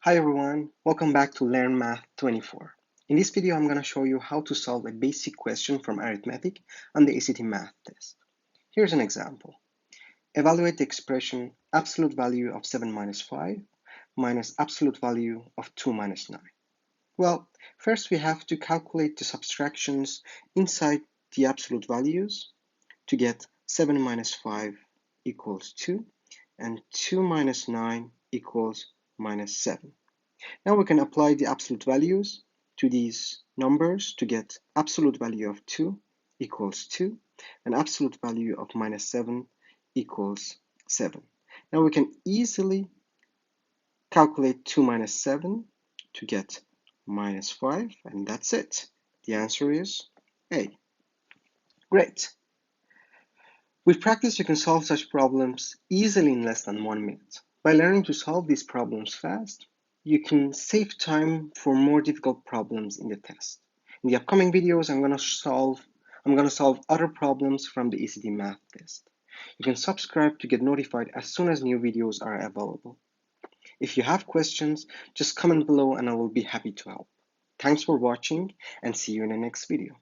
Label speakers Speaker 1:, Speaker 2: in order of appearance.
Speaker 1: Hi everyone, welcome back to Learn Math 24. In this video, I'm going to show you how to solve a basic question from arithmetic on the ACT math test. Here's an example. Evaluate the expression absolute value of 7 minus 5 minus absolute value of 2 minus 9. Well, first we have to calculate the subtractions inside the absolute values to get 7 minus 5 equals 2 and 2 minus 9 equals minus 7. Now we can apply the absolute values to these numbers to get absolute value of 2 equals 2 and absolute value of minus 7 equals 7. Now we can easily calculate 2 minus 7 to get minus 5, and that's it. The answer is A. Great. With practice, you can solve such problems easily in less than 1 minute. By learning to solve these problems fast, you can save time for more difficult problems in the test. In the upcoming videos, I'm going to solve other problems from the ACT math test. You can subscribe to get notified as soon as new videos are available. If you have questions, just comment below and I will be happy to help. Thanks for watching and see you in the next video.